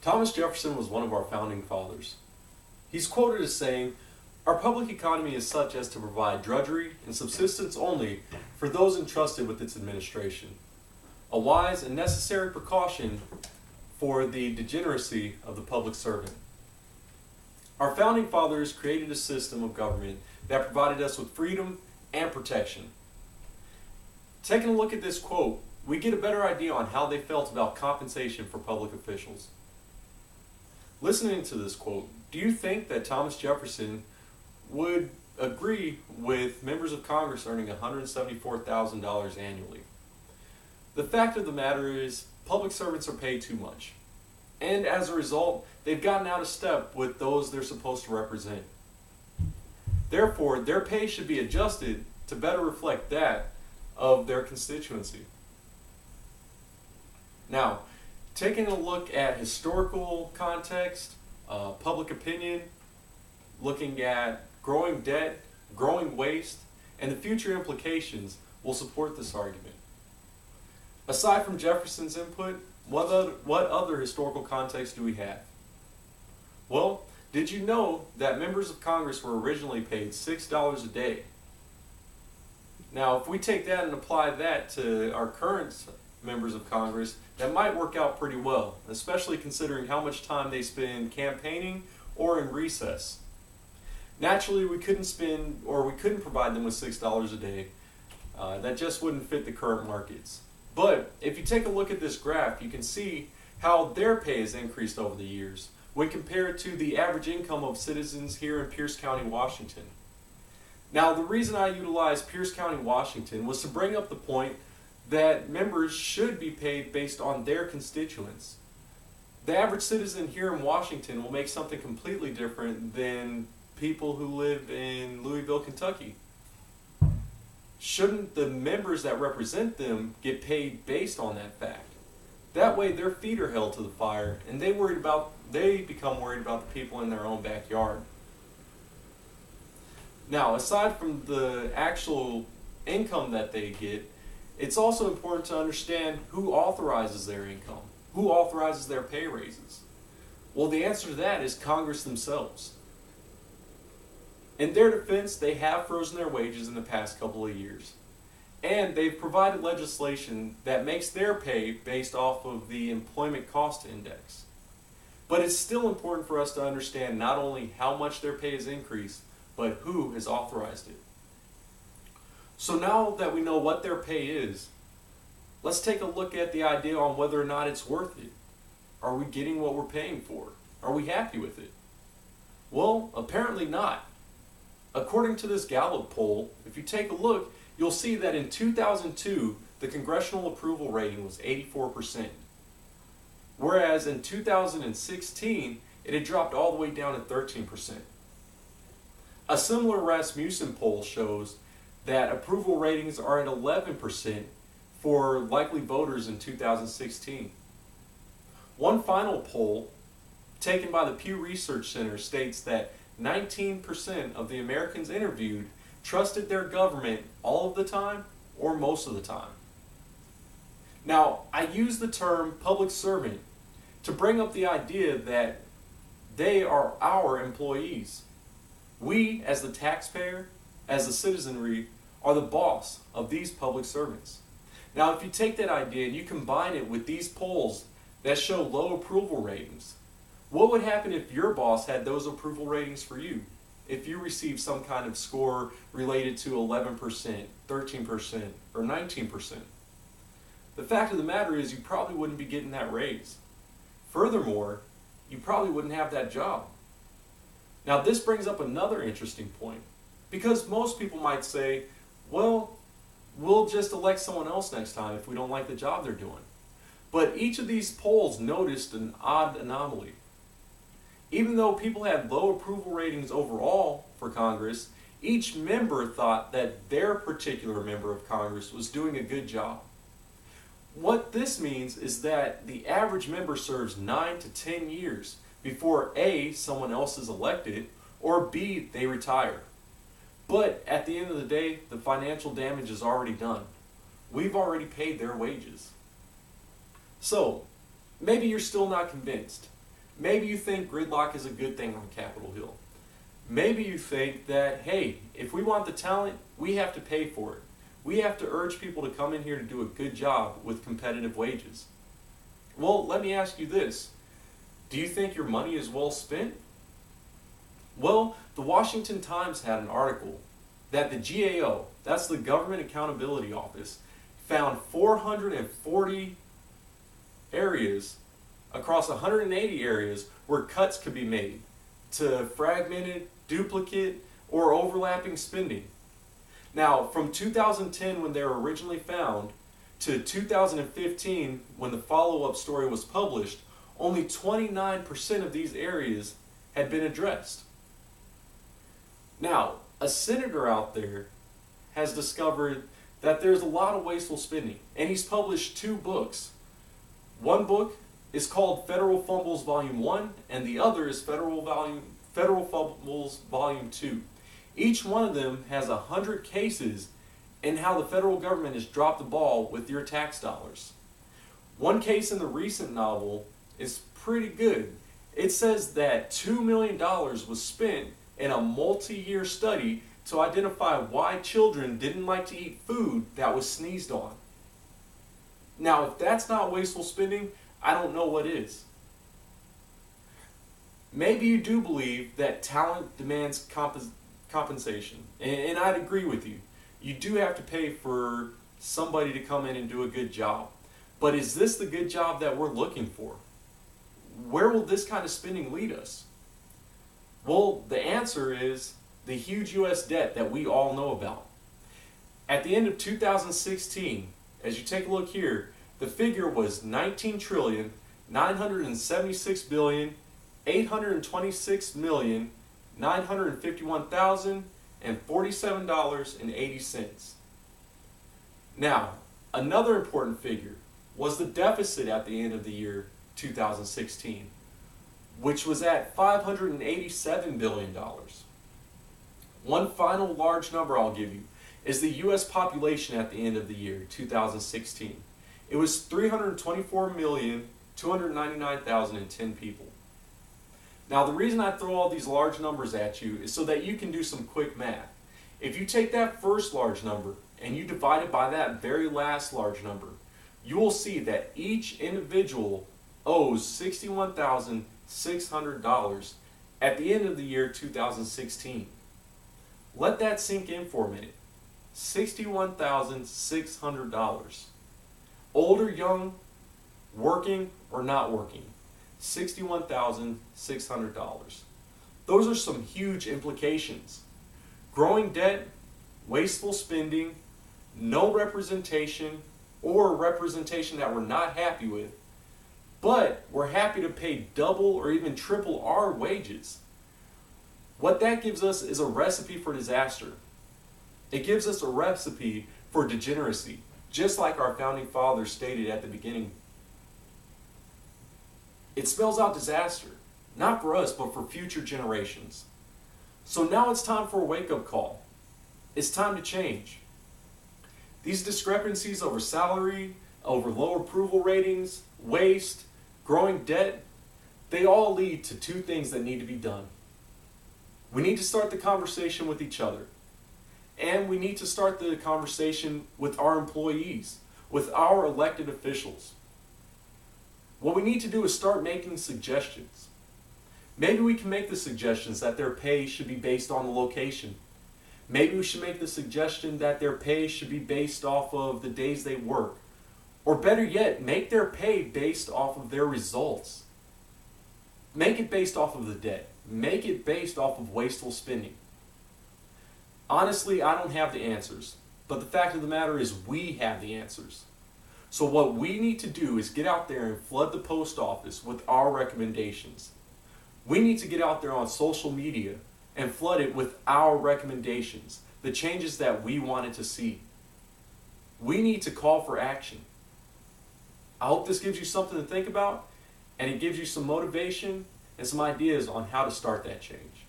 Thomas Jefferson was one of our founding fathers. He's quoted as saying, "Our public economy is such as to provide drudgery and subsistence only for those entrusted with its administration, a wise and necessary precaution for the degeneracy of the public servant." Our founding fathers created a system of government that provided us with freedom and protection. Taking a look at this quote, we get a better idea on how they felt about compensation for public officials. Listening to this quote, do you think that Thomas Jefferson would agree with members of Congress earning $174,000 annually? The fact of the matter is, public servants are paid too much. And as a result, they've gotten out of step with those they're supposed to represent. Therefore, their pay should be adjusted to better reflect that of their constituency. Now, taking a look at historical context, public opinion, looking at growing debt, growing waste, and the future implications will support this argument. Aside from Jefferson's input, what other historical context do we have? Well, did you know that members of Congress were originally paid $6 a day? Now, if we take that and apply that to our current members of Congress, that might work out pretty well, especially considering how much time they spend campaigning or in recess. Naturally, we couldn't provide them with $6 a day. That just wouldn't fit the current markets. But if you take a look at this graph, you can see how their pay has increased over the years when compared to the average income of citizens here in Pierce County, Washington. Now, the reason I utilized Pierce County, Washington was to bring up the point that members should be paid based on their constituents. The average citizen here in Washington will make something completely different than people who live in Louisville, Kentucky. Shouldn't the members that represent them get paid based on that fact? That way their feet are held to the fire and they become worried about the people in their own backyard. Now, aside from the actual income that they get, it's also important to understand who authorizes their income, who authorizes their pay raises. Well, the answer to that is Congress themselves. In their defense, they have frozen their wages in the past couple of years. And they've provided legislation that makes their pay based off of the employment cost index. But it's still important for us to understand not only how much their pay has increased, but who has authorized it. So now that we know what their pay is, let's take a look at the idea on whether or not it's worth it. Are we getting what we're paying for? Are we happy with it? Well, apparently not. According to this Gallup poll, if you take a look, you'll see that in 2002, the congressional approval rating was 84%. Whereas in 2016, it had dropped all the way down to 13%. A similar Rasmussen poll shows that approval ratings are at 11% for likely voters in 2016. One final poll taken by the Pew Research Center states that 19% of the Americans interviewed trusted their government all of the time or most of the time. Now, I use the term public servant to bring up the idea that they are our employees. We, as the taxpayer, as the citizenry, are the boss of these public servants. Now, if you take that idea and you combine it with these polls that show low approval ratings, what would happen if your boss had those approval ratings for you? If you received some kind of score related to 11%, 13%, or 19%? The fact of the matter is you probably wouldn't be getting that raise. Furthermore, you probably wouldn't have that job. Now, this brings up another interesting point, because most people might say, well, we'll just elect someone else next time if we don't like the job they're doing. But each of these polls noticed an odd anomaly. Even though people had low approval ratings overall for Congress, each member thought that their particular member of Congress was doing a good job. What this means is that the average member serves 9 to 10 years before A, someone else is elected, or B, they retire. But at the end of the day, the financial damage is already done. We've already paid their wages. So, maybe you're still not convinced. Maybe you think gridlock is a good thing on Capitol Hill. Maybe you think that, hey, if we want the talent, we have to pay for it. We have to urge people to come in here to do a good job with competitive wages. Well, let me ask you this. Do you think your money is well spent? Well, the Washington Times had an article that the GAO, that's the Government Accountability Office, found 440 areas across 180 areas where cuts could be made to fragmented, duplicate, or overlapping spending. Now, from 2010 when they were originally found to 2015 when the follow-up story was published, only 29% of these areas had been addressed. Now, a senator out there has discovered that there's a lot of wasteful spending, and he's published 2 books. One book is called Federal Fumbles Volume 1, and the other is Federal Fumbles Volume 2. Each one of them has 100 cases in how the federal government has dropped the ball with your tax dollars. One case in the recent novel is pretty good. It says that $2 million was spent in a multi-year study to identify why children didn't like to eat food that was sneezed on. Now, if that's not wasteful spending, I don't know what is. Maybe you do believe that talent demands compensation, and I'd agree with you. You do have to pay for somebody to come in and do a good job. But is this the good job that we're looking for? Where will this kind of spending lead us? Well, the answer is the huge U.S. debt that we all know about. At the end of 2016, as you take a look here, the figure was $19,976,826,951,047.80. Now, another important figure was the deficit at the end of the year 2016, which was at $587 billion. One final large number I'll give you is the U.S. population at the end of the year 2016. It was 324,299,010 people. Now, the reason I throw all these large numbers at you is so that you can do some quick math. If you take that first large number and you divide it by that very last large number, you will see that each individual owes $61,600 at the end of the year 2016. Let that sink in for a minute. $61,600. Old or young, working or not working, $61,600. Those are some huge implications. Growing debt, wasteful spending, no representation, or representation that we're not happy with, but we're happy to pay double or even triple our wages. What that gives us is a recipe for disaster. It gives us a recipe for degeneracy, just like our founding fathers stated at the beginning. It spells out disaster, not for us, but for future generations. So now it's time for a wake-up call. It's time to change. These discrepancies over salary, over low approval ratings, waste, growing debt, they all lead to 2 things that need to be done. We need to start the conversation with each other. And we need to start the conversation with our employees, with our elected officials. What we need to do is start making suggestions. Maybe we can make the suggestions that their pay should be based on the location. Maybe we should make the suggestion that their pay should be based off of the days they work. Or better yet, make their pay based off of their results. Make it based off of the debt. Make it based off of wasteful spending. Honestly, I don't have the answers, but the fact of the matter is we have the answers. So what we need to do is get out there and flood the post office with our recommendations. We need to get out there on social media and flood it with our recommendations, the changes that we wanted to see. We need to call for action. I hope this gives you something to think about, and it gives you some motivation and some ideas on how to start that change.